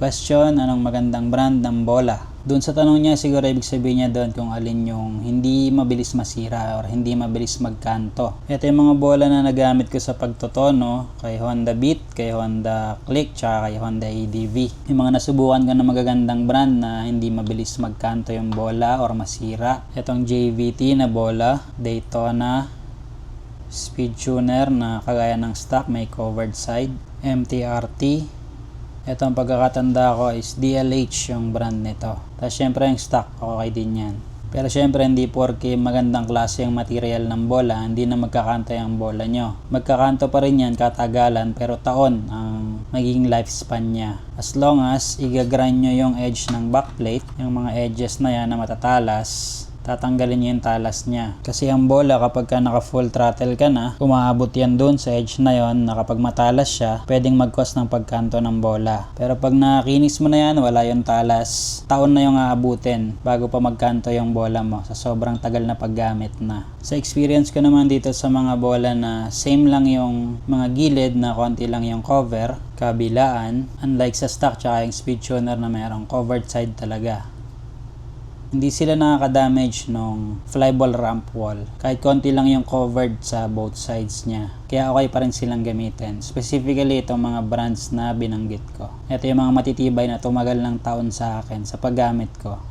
Question, anong magandang brand ng bola? Doon sa tanong niya, siguro ibig sabihin niya doon kung alin yung hindi mabilis masira or hindi mabilis magkanto. Ito yung mga bola na nagamit ko sa pagtotono kay Honda Beat, kay Honda Click, tsaka kay Honda ADV. Yung mga nasubukan ko na magagandang brand na hindi mabilis magkanto yung bola or masira. Itong JVT na bola, Daytona, speed tuner na kagaya ng stock, may covered side, MTRT. Ito ang pagkakatanda ko is DLH yung brand nito. Tapos syempre yung stock, okay din yan. Pero syempre hindi porke magandang klase yung material ng bola, hindi na magkakanto yung bola nyo. Magkakanto pa rin yan katagalan pero taon ang magiging lifespan niya. As long as igagrind nyo yung edge ng backplate, yung mga edges na yan na matatalas, tatanggalin niyo yung talas niya. Kasi ang bola kapag ka naka full throttle ka na, umaabot yan doon sa edge na yon na kapag matalas siya, pwedeng mag-cause ng pagkanto ng bola. Pero pag nakinis mo na yan, wala yung talas, taon na yung aabutin bago pa magkanto yung bola mo sa sobrang tagal na paggamit na. Sa experience ko naman dito sa mga bola na same lang yung mga gilid na konti lang yung cover, kabilaan, unlike sa stock tsaka yung speed tuner na mayroong covered side talaga. Hindi sila nakaka-damage nung flyball ramp wall. Kahit konti lang yung covered sa both sides niya. Kaya okay pa rin silang gamitin. Specifically itong mga brands na binanggit ko. Ito yung mga matitibay na tumagal ng taon sa akin sa paggamit ko.